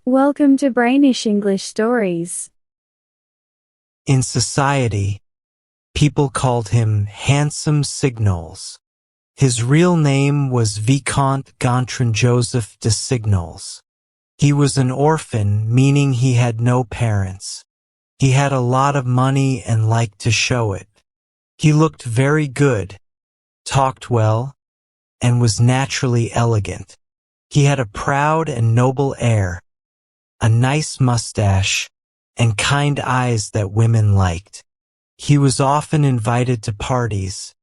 Welcome to Brainish English Stories. In society, people called him Handsome Signals. His real name was Vicomte Gontran Joseph de Signals. He was an orphan, meaning he had no parents. He had a lot of money and liked to show it. He looked very good, talked well, and was naturally elegant. He had a proud and noble air, a nice mustache, and kind eyes that women liked. He was often invited to parties,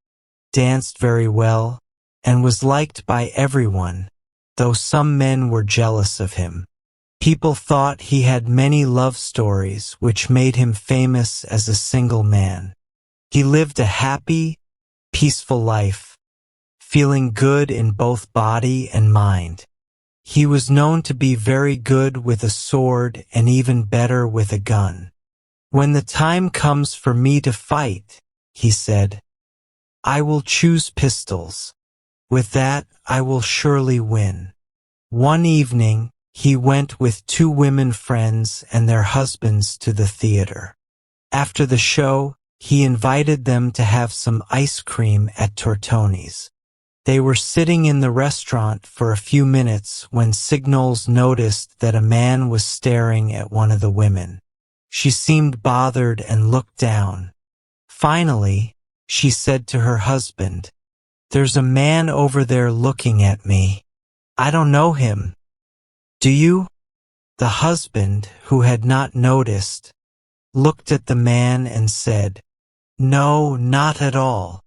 danced very well, and was liked by everyone, though some men were jealous of him. People thought he had many love stories, which made him famous as a single man. He lived a happy, peaceful life, feeling good in both body and mind. He was known to be very good with a sword and even better with a gun. "When the time comes for me to fight," he said, "I will choose pistols. With that, I will surely win." One evening, he went with two women friends and their husbands to the theater. After the show, he invited them to have some ice cream at Tortoni's. They were sitting in the restaurant for a few minutes when Signals noticed that a man was staring at one of the women. She seemed bothered and looked down. Finally, she said to her husband, "There's a man over there looking at me. I don't know him. Do you?" The husband, who had not noticed, looked at the man and said, "No, not at all."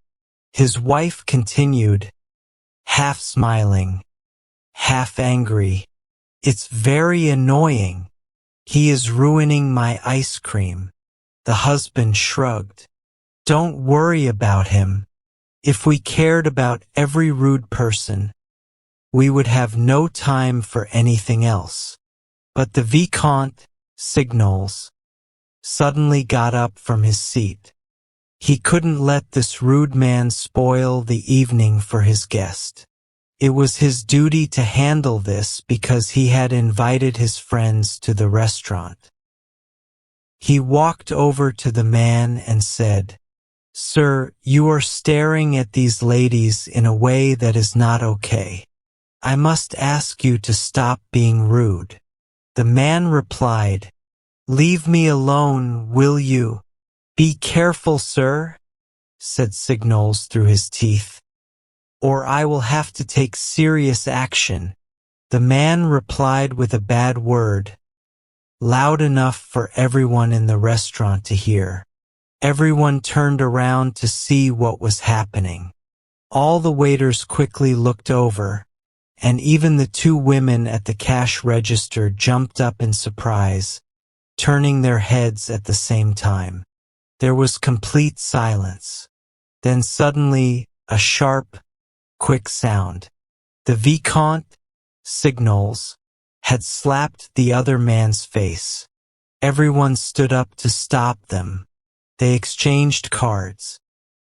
His wife continued, half smiling, half angry, "It's very annoying. He is ruining my ice cream." The husband shrugged. "Don't worry about him. If we cared about every rude person, we would have no time for anything else." But the Vicomte, Signals, suddenly got up from his seat. He couldn't let this rude man spoil the evening for his guest. It was his duty to handle this because he had invited his friends to the restaurant. He walked over to the man and said, "Sir, you are staring at these ladies in a way that is not okay. I must ask you to stop being rude." The man replied, "Leave me alone, will you?" "Be careful, sir," said Signals through his teeth, "or I will have to take serious action." The man replied with a bad word, loud enough for everyone in the restaurant to hear. Everyone turned around to see what was happening. All the waiters quickly looked over, and even the two women at the cash register jumped up in surprise, turning their heads at the same time. There was complete silence. Then suddenly, a sharp, quick sound. The Vicomte, Signals, had slapped the other man's face. Everyone stood up to stop them. They exchanged cards.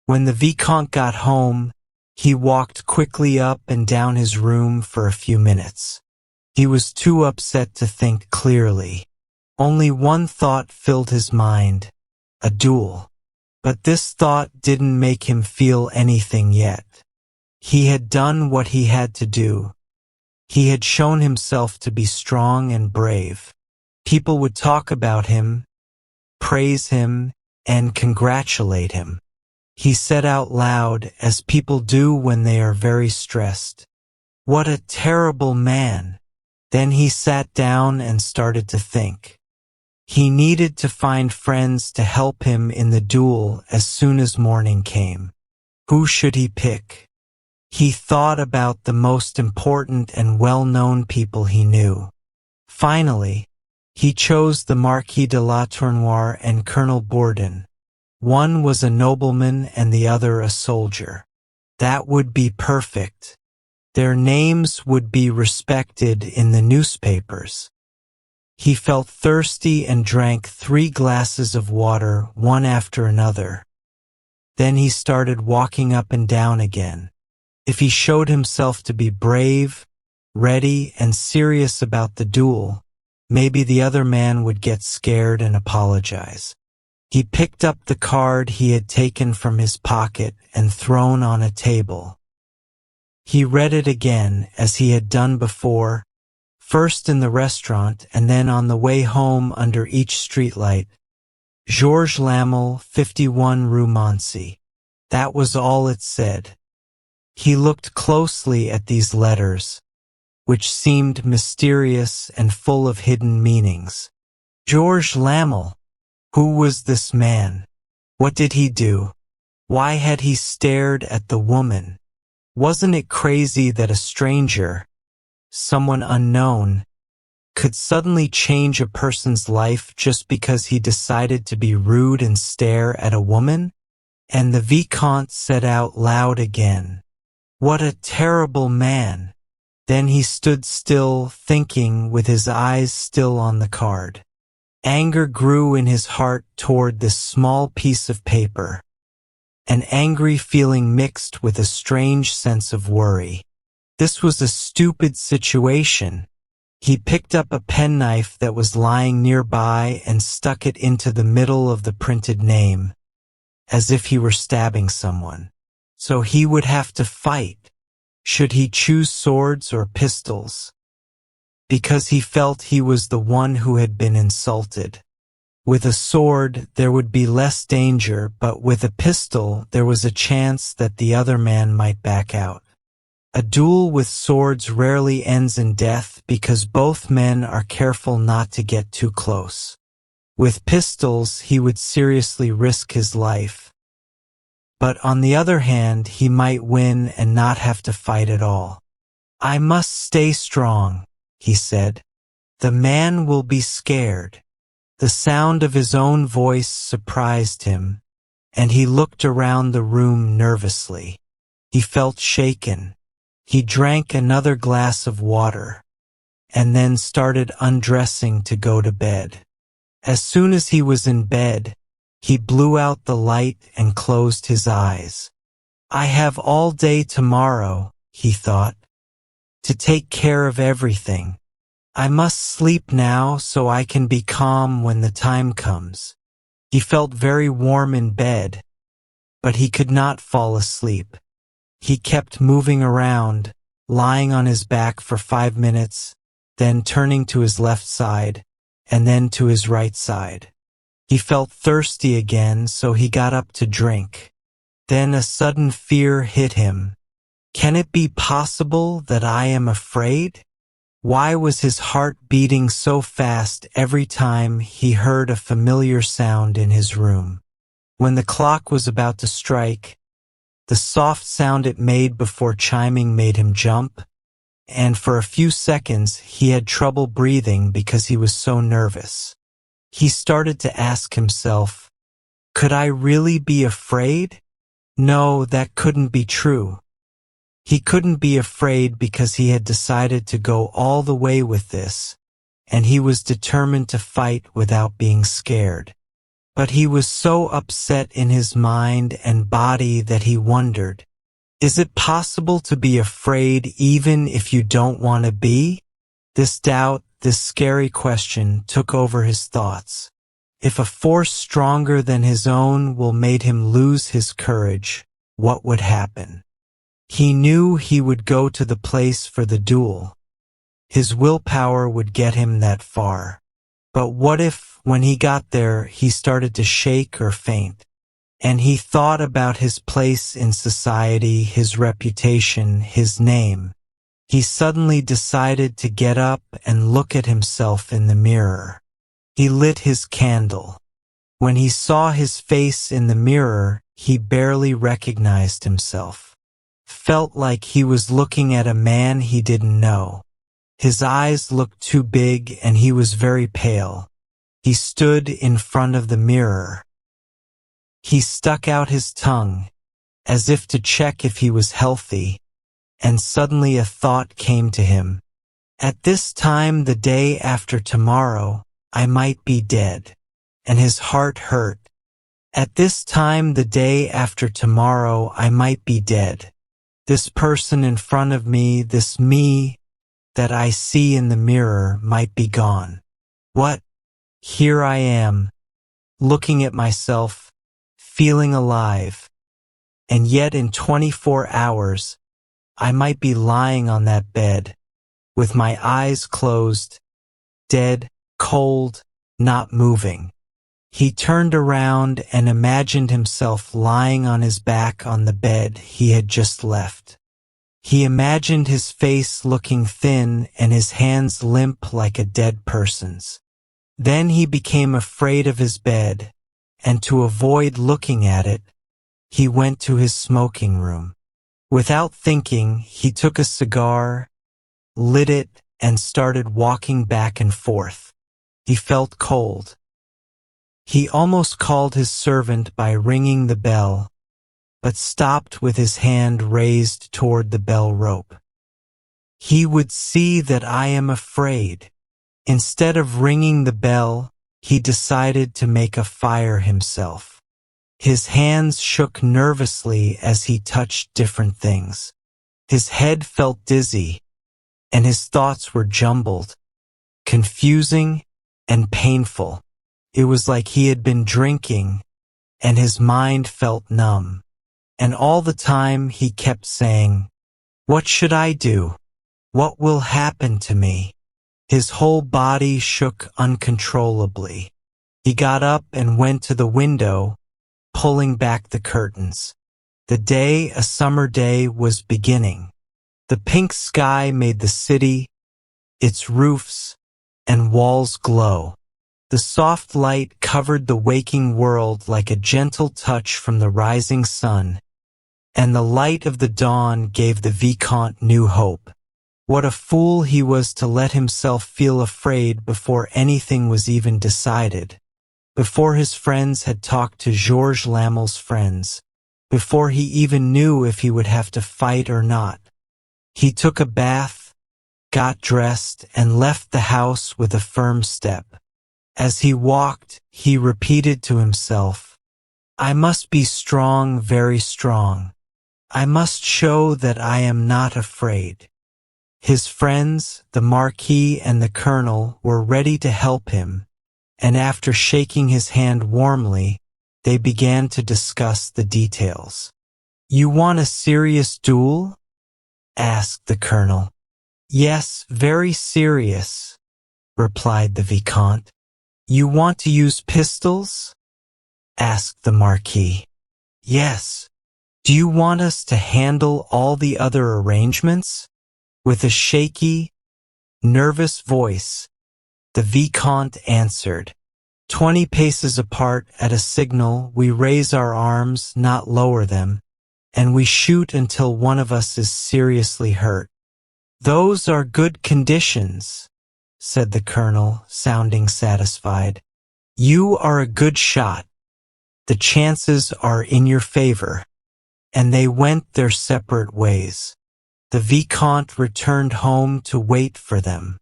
When the Vicomte got home, he walked quickly up and down his room for a few minutes. He was too upset to think clearly. Only one thought filled his mind: a duel. But this thought didn't make him feel anything yet. He had done what he had to do. He had shown himself to be strong and brave. People would talk about him, praise him, and congratulate him. He said out loud, as people do when they are very stressed, "What a terrible man." Then he sat down and started to think. He needed to find friends to help him in the duel as soon as morning came. Who should he pick? He thought about the most important and well-known people he knew. Finally, he chose the Marquis de la Tournoire and Colonel Bourdon. One was a nobleman and the other a soldier. That would be perfect. Their names would be respected in the newspapers. He felt thirsty and drank 3 glasses of water, one after another. Then he started walking up and down again. If he showed himself to be brave, ready, and serious about the duel, Maybe the other man would get scared and apologize. He picked up the card he had taken from his pocket and thrown on a table. He read it again, as he had done before, first in the restaurant and then on the way home under each streetlight. Georges Lamel, 51 Rue Montcy. That was all it said. He looked closely at these letters, which seemed mysterious and full of hidden meanings. Georges Lamel. Who was this man? What did he do? Why had he stared at the woman? Wasn't it crazy that a stranger, someone unknown, could suddenly change a person's life just because he decided to be rude and stare at a woman? And the Vicomte said out loud again, "What a terrible man." Then he stood still, thinking, with his eyes still on the card. Anger grew in his heart toward this small piece of paper, an angry feeling mixed with a strange sense of worry. This was a stupid situation. He picked up a penknife that was lying nearby and stuck it into the middle of the printed name, as if he were stabbing someone. So he would have to fight. Should he choose swords or pistols? Because he felt he was the one who had been insulted. With a sword, there would be less danger, but with a pistol, there was a chance that the other man might back out. A duel with swords rarely ends in death because both men are careful not to get too close. With pistols, he would seriously risk his life. But on the other hand, he might win and not have to fight at all. "I must stay strong," he said. "The man will be scared." The sound of his own voice surprised him, and he looked around the room nervously. He felt shaken. He drank another glass of water, and then started undressing to go to bed. As soon as he was in bed, he blew out the light and closed his eyes. "I have all day tomorrow," he thought, "to take care of everything. I must sleep now so I can be calm when the time comes." He felt very warm in bed, but he could not fall asleep. He kept moving around, lying on his back for 5 minutes, then turning to his left side, and then to his right side. He felt thirsty again, so he got up to drink. Then a sudden fear hit him. Can it be possible that I am afraid? Why was his heart beating so fast every time he heard a familiar sound in his room? When the clock was about to strike, the soft sound it made before chiming made him jump, and for a few seconds he had trouble breathing because he was so nervous. He started to ask himself, could I really be afraid? No, that couldn't be true. He couldn't be afraid because he had decided to go all the way with this, and he was determined to fight without being scared. But he was so upset in his mind and body that he wondered, is it possible to be afraid even if you don't want to be? This doubt, this scary question took over his thoughts. If a force stronger than his own will made him lose his courage, what would happen? He knew he would go to the place for the duel. His willpower would get him that far. But what if, when he got there, he started to shake or faint? And he thought about his place in society, his reputation, his name. He suddenly decided to get up and look at himself in the mirror. He lit his candle. When he saw his face in the mirror, he barely recognized himself. Felt like he was looking at a man he didn't know. His eyes looked too big and he was very pale. He stood in front of the mirror. He stuck out his tongue, as if to check if he was healthy, and suddenly a thought came to him. At this time the day after tomorrow, I might be dead. And his heart hurt. At this time the day after tomorrow, I might be dead. This person in front of me, this me that I see in the mirror, might be gone. What? Here I am, looking at myself, feeling alive. And yet in 24 hours, I might be lying on that bed, with my eyes closed, dead, cold, not moving. He turned around and imagined himself lying on his back on the bed he had just left. He imagined his face looking thin and his hands limp like a dead person's. Then he became afraid of his bed, and to avoid looking at it, he went to his smoking room. Without thinking, he took a cigar, lit it, and started walking back and forth. He felt cold. He almost called his servant by ringing the bell, but stopped with his hand raised toward the bell rope. He would see that I am afraid. Instead of ringing the bell, he decided to make a fire himself. His hands shook nervously as he touched different things. His head felt dizzy, and his thoughts were jumbled, confusing, and painful. It was like he had been drinking, and his mind felt numb. And all the time he kept saying, "What should I do? What will happen to me?" His whole body shook uncontrollably. He got up and went to the window, pulling back the curtains. The day, a summer day, was beginning. The pink sky made the city, its roofs, and walls glow. The soft light covered the waking world like a gentle touch from the rising sun, and the light of the dawn gave the Vicomte new hope. What a fool he was to let himself feel afraid before anything was even decided, before his friends had talked to Georges Lamel's friends, before he even knew if he would have to fight or not. He took a bath, got dressed, and left the house with a firm step. As he walked, he repeated to himself, "I must be strong, very strong. I must show that I am not afraid." His friends, the Marquis and the Colonel, were ready to help him, and after shaking his hand warmly, they began to discuss the details. "You want a serious duel?" asked the Colonel. "Yes, very serious," replied the Vicomte. "You want to use pistols?" asked the Marquis. "Yes. Do you want us to handle all the other arrangements?" With a shaky, nervous voice, the Vicomte answered, 20 paces apart at a signal, we raise our arms, not lower them, and we shoot until one of us is seriously hurt." "Those are good conditions," said the Colonel, sounding satisfied. "You are a good shot. The chances are in your favor." And they went their separate ways. The Vicomte returned home to wait for them.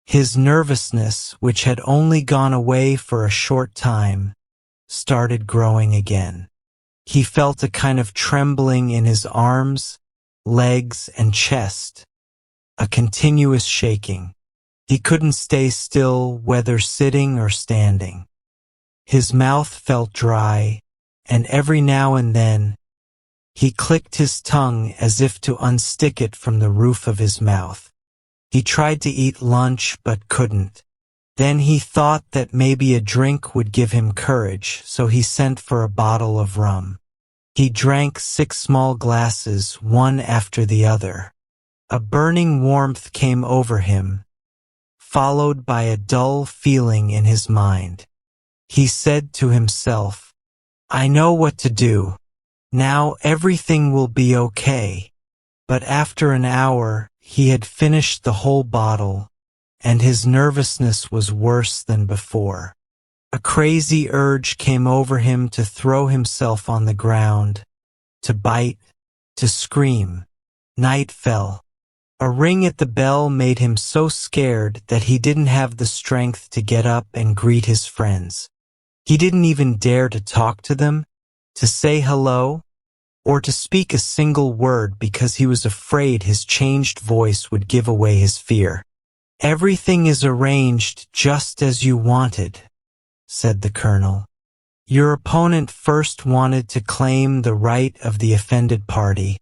His nervousness, which had only gone away for a short time, started growing again. He felt a kind of trembling in his arms, legs, and chest, a continuous shaking. He couldn't stay still, whether sitting or standing. His mouth felt dry, and every now and then, he clicked his tongue as if to unstick it from the roof of his mouth. He tried to eat lunch but couldn't. Then he thought that maybe a drink would give him courage, so he sent for a bottle of rum. He drank 6 small glasses, one after the other. A burning warmth came over him, followed by a dull feeling in his mind. He said to himself, "I know what to do. Now everything will be okay." But after an hour, he had finished the whole bottle, and his nervousness was worse than before. A crazy urge came over him to throw himself on the ground, to bite, to scream. Night fell. A ring at the bell made him so scared that he didn't have the strength to get up and greet his friends. He didn't even dare to talk to them, to say hello, or to speak a single word because he was afraid his changed voice would give away his fear. "Everything is arranged just as you wanted," said the colonel. "Your opponent first wanted to claim the right of the offended party,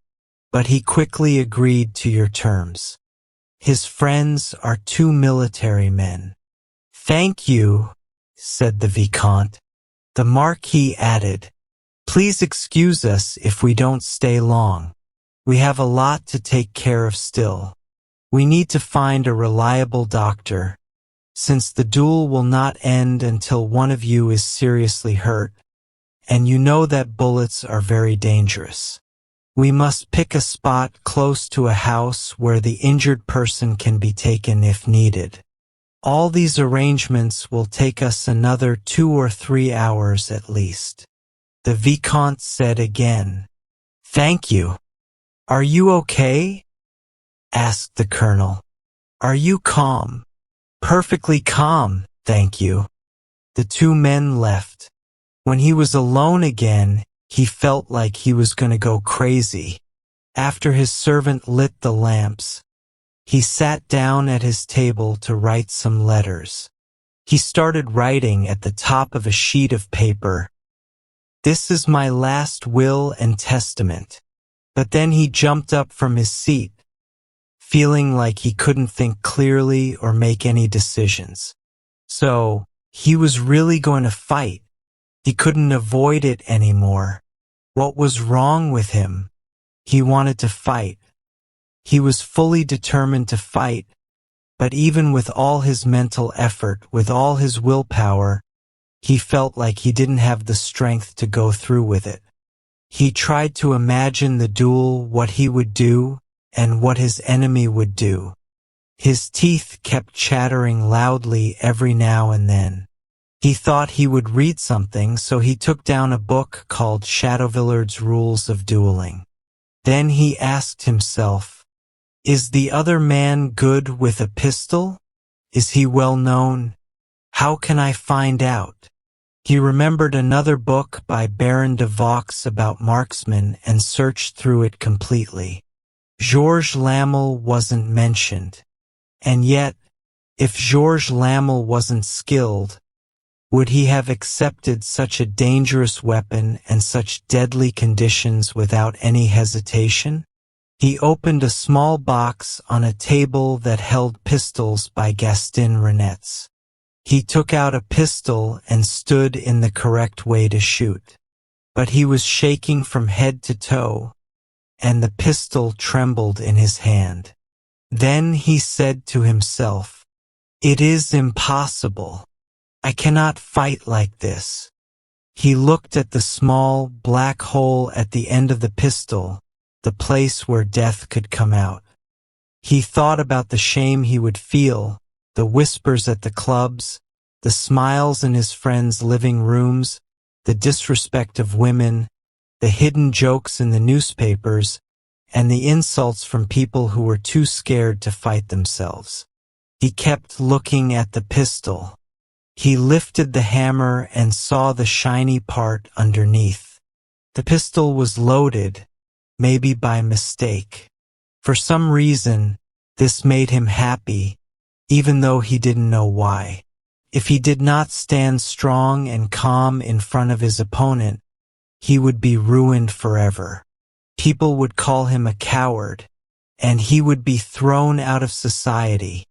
but he quickly agreed to your terms. His friends are 2 military men." "Thank you," said the Vicomte. The Marquis added, "Please excuse us if we don't stay long. We have a lot to take care of still. We need to find a reliable doctor, since the duel will not end until one of you is seriously hurt, and you know that bullets are very dangerous. We must pick a spot close to a house where the injured person can be taken if needed. All these arrangements will take us another 2 or 3 hours at least." The Vicomte said again, "Thank you. Are you okay?" asked the colonel. "Are you calm?" "Perfectly calm, thank you." The 2 men left. When he was alone again, he felt like he was going to go crazy. After his servant lit the lamps, he sat down at his table to write some letters. He started writing at the top of a sheet of paper, "This is my last will and testament." But then he jumped up from his seat, feeling like he couldn't think clearly or make any decisions. So, he was really going to fight. He couldn't avoid it anymore. What was wrong with him? He wanted to fight. He was fully determined to fight, but even with all his mental effort, with all his willpower, he felt like he didn't have the strength to go through with it. He tried to imagine the duel, what he would do, and what his enemy would do. His teeth kept chattering loudly every now and then. He thought he would read something, so he took down a book called Chateauvillard's Rules of Dueling. Then he asked himself, "Is the other man good with a pistol? Is he well known? How can I find out?" He remembered another book by Baron de Vaux about marksmen and searched through it completely. Georges Lamel wasn't mentioned. And yet, if Georges Lamel wasn't skilled, would he have accepted such a dangerous weapon and such deadly conditions without any hesitation? He opened a small box on a table that held pistols by Gaston Renets. He took out a pistol and stood in the correct way to shoot. But he was shaking from head to toe, and the pistol trembled in his hand. Then he said to himself, "It is impossible. I cannot fight like this." He looked at the small, black hole at the end of the pistol, the place where death could come out. He thought about the shame he would feel, the whispers at the clubs, the smiles in his friends' living rooms, the disrespect of women, the hidden jokes in the newspapers, and the insults from people who were too scared to fight themselves. He kept looking at the pistol. He lifted the hammer and saw the shiny part underneath. The pistol was loaded, maybe by mistake. For some reason, this made him happy, even though he didn't know why. If he did not stand strong and calm in front of his opponent, he would be ruined forever. People would call him a coward, and he would be thrown out of society.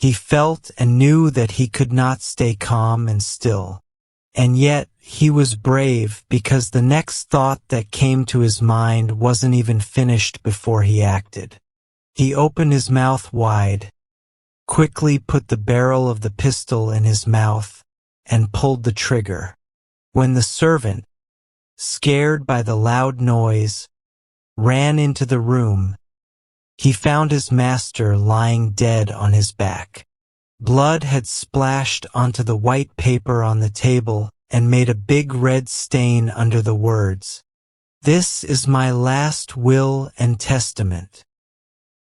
He felt and knew that he could not stay calm and still. And yet, he was brave because the next thought that came to his mind wasn't even finished before he acted. He opened his mouth wide, quickly put the barrel of the pistol in his mouth, and pulled the trigger. When the servant, scared by the loud noise, ran into the room, he found his master lying dead on his back. Blood had splashed onto the white paper on the table and made a big red stain under the words, "This is my last will and testament."